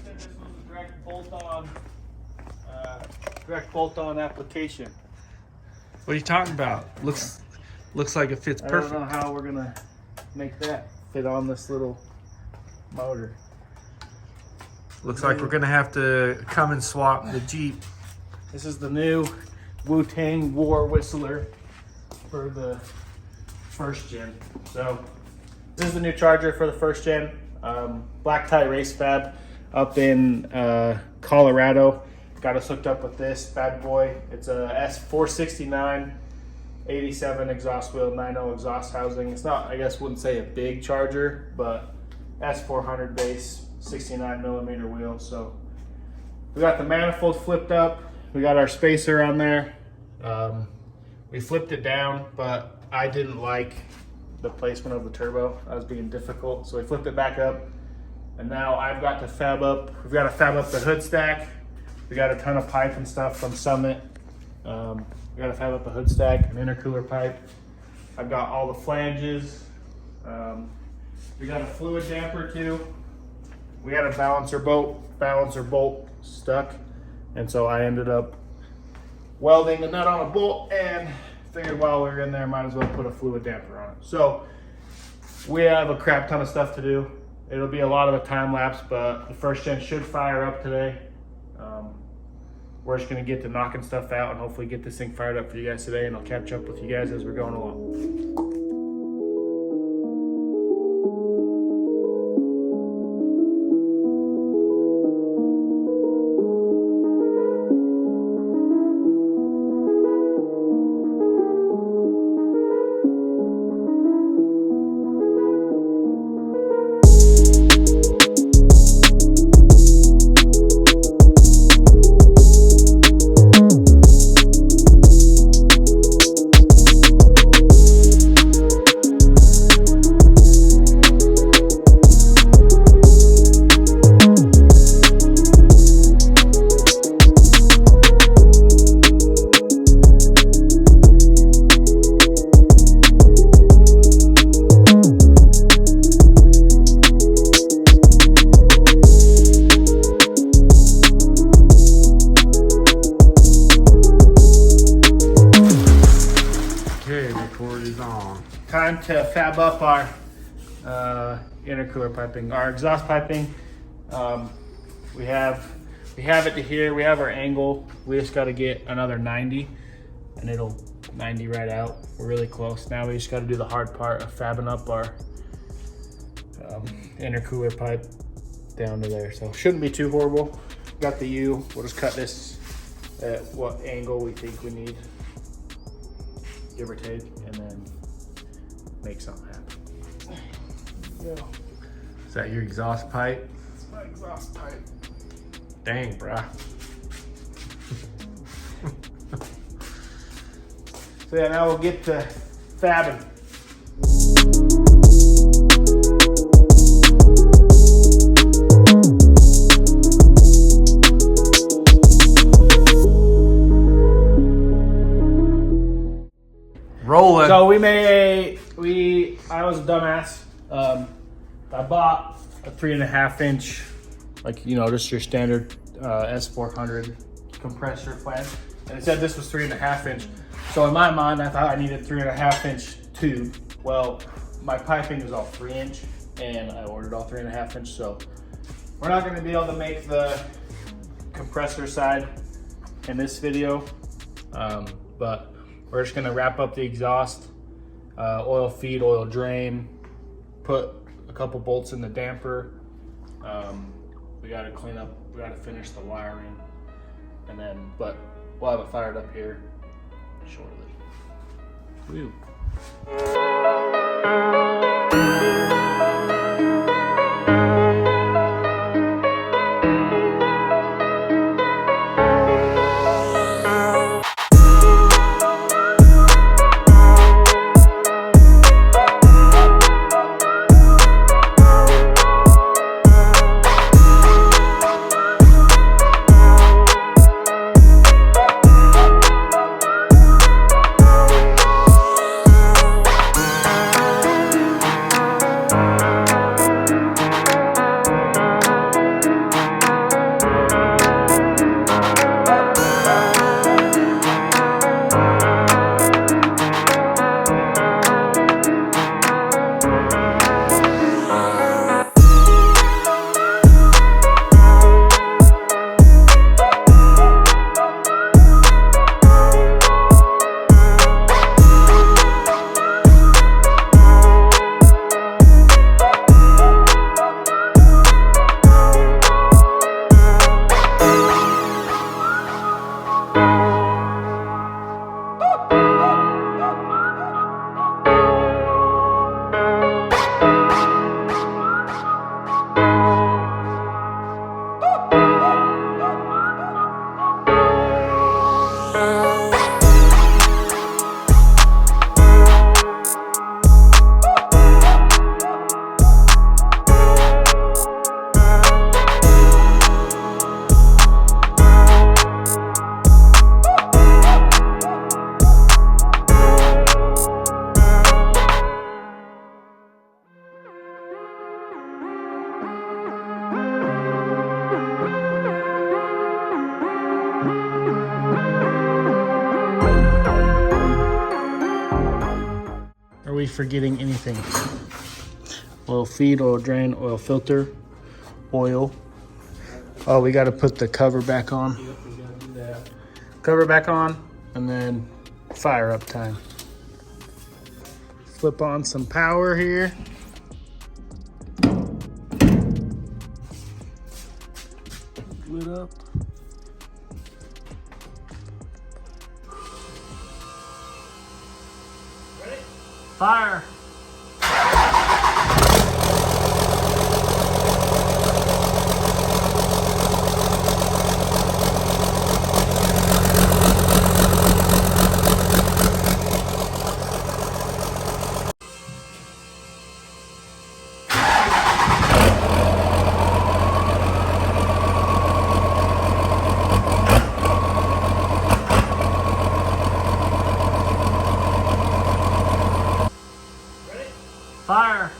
said this was a direct bolt-on application. What are you talking about? Looks like it fits perfect. I don't know how we're gonna make that fit on this little motor. Looks like we're gonna have to come and swap the Jeep. This is the new Wu-Tang War Whistler for the first gen. So this is the new charger for the first gen. Black Tie Race Fab up in Colorado. Got us hooked up with this bad boy. It's a S469 87 exhaust wheel, 9.0 exhaust housing. It's not, I guess, wouldn't say a big charger, but S400 base, 69 millimeter wheel. So we got the manifold flipped up. We got our spacer on there. We flipped it down, but I didn't like the placement of the turbo. That was being difficult, so we flipped it back up. And now I've got to fab up. We've got to fab up the hood stack. We got a ton of pipe and stuff from Summit. We got to fab up a hood stack, an intercooler pipe. I've got all the flanges. We got a fluid damper too. We had a balancer bolt stuck. And so I ended up welding the nut on a bolt and figured while we were in there, might as well put a fluid damper on it. So we have a crap ton of stuff to do. It'll be a lot of a time lapse, but the first gen should fire up today. We're just gonna get to knocking stuff out and hopefully get this thing fired up for you guys today, and I'll catch up with you guys as we're going along. Time to fab up our intercooler piping, our exhaust piping. We have it to here. We have our angle. We just got to get another 90, and it'll 90 right out. We're really close. Now we just got to do the hard part of fabbing up our intercooler pipe down to there. So shouldn't be too horrible. Got the U. We'll just cut this at what angle we think we need, give or take, and then make something happen. Yeah. Is that your exhaust pipe? It's my exhaust pipe. Dang, bruh. So yeah, now we'll get to fabbing. Rolling. So I was a dumbass. I bought a 3.5 inch, like, you know, just your standard S400 compressor flange, and it said this was 3.5 inch. So in my mind, I thought I needed 3.5 inch tube. Well, my piping is all 3 inch, and I ordered all 3.5 inch. So we're not going to be able to make the compressor side in this video, but we're just going to wrap up the exhaust, oil feed, oil drain, put a couple bolts in the damper. We got to clean up, we got to finish the wiring, and then, but we'll have it fired up here shortly. Woo. forgetting anything. Oil feed, oil drain, oil filter, oil. Oh, we got to put the cover back on. Yep, we gotta do that. Cover back on, and then fire up time. Flip on some power here. Lid up. Ready? Fire. Fire.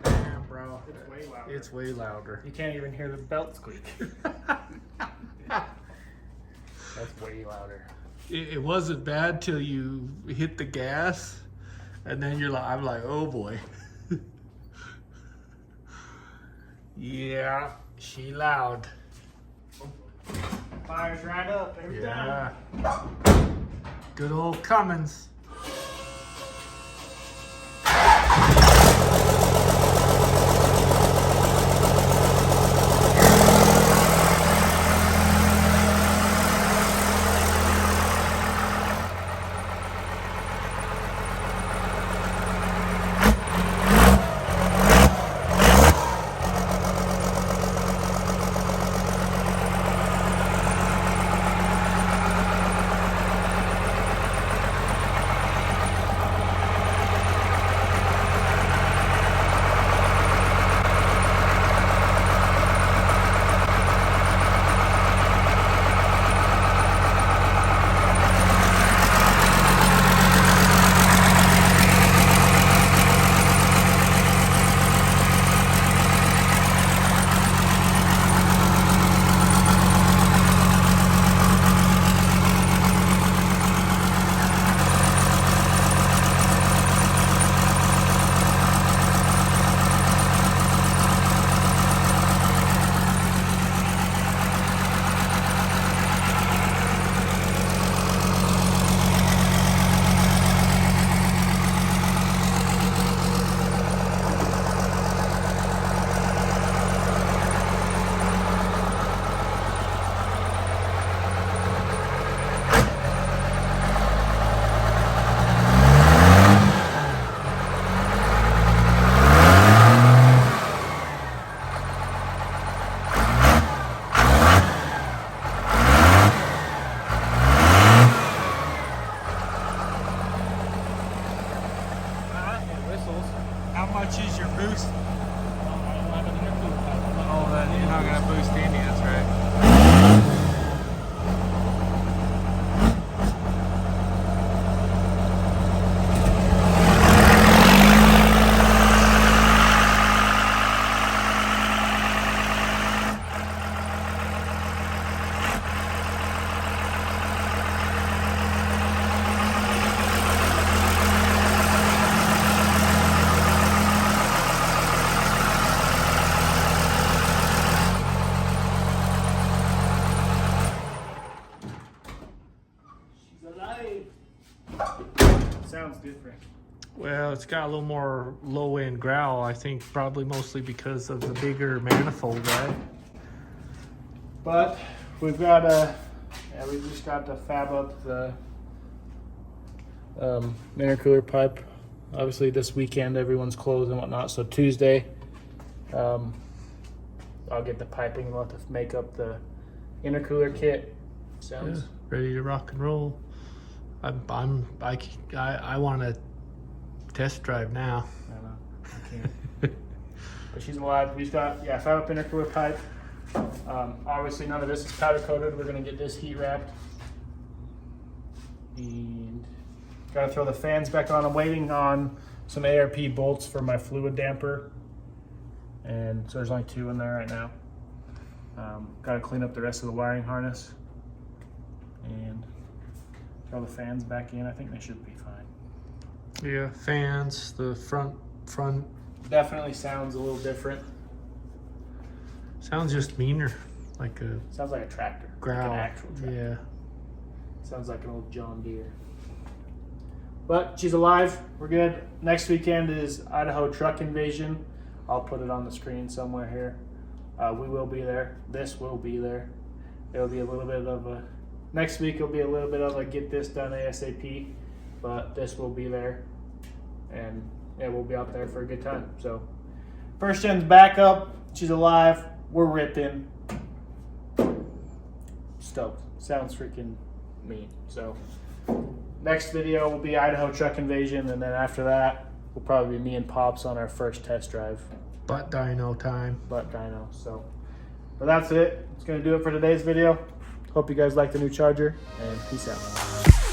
Damn, bro. It's way louder. It's way louder. You can't even hear the belt squeak. That's way louder. It wasn't bad till you hit the gas, and then you're like, I'm like, oh boy. Yeah, she loud. Fires right up every time. Yeah. Good old Cummins. How much is your boost? Oh, then you're not gonna boost any, that's right. Sounds different. Well, it's got a little more low end growl, I think probably mostly because of the bigger manifold, right? But we've got a Yeah, we just got to fab up the intercooler pipe. Obviously this weekend everyone's closed and whatnot, so Tuesday I'll get the piping and we'll have to make up the intercooler kit. Sounds ready to rock and roll. I want to test drive now. I don't know. I can't. But she's alive. We've got fab up intercooler pipe. Obviously none of this is powder coated. We're gonna get this heat wrapped. And gotta throw the fans back on. I'm waiting on some ARP bolts for my fluid damper. And so there's only 2 in there right now. Gotta clean up the rest of the wiring harness. And throw the fans back in. I think they should be fine. Yeah, fans, the front Definitely sounds a little different. sounds just meaner, like a Sounds like a tractor. growl. Like an actual tractor. Yeah. Sounds like an old John Deere. But she's alive. We're good. Next weekend is Idaho truck invasion. I'll put it on the screen somewhere here. We will be there. This will be there. It'll be a little bit of a... Next week will be a little bit of a get this done ASAP. But this will be there. And yeah, we'll be out there for a good time. So, first gen's back up. She's alive. We're ripping. Stoked. Sounds freaking mean. So, next video will be Idaho truck invasion, and then after that will probably be me and Pops on our first test drive. Butt dyno time. Butt dyno. So, but that's it. It's gonna do it for today's video. Hope you guys like the new charger, and peace out.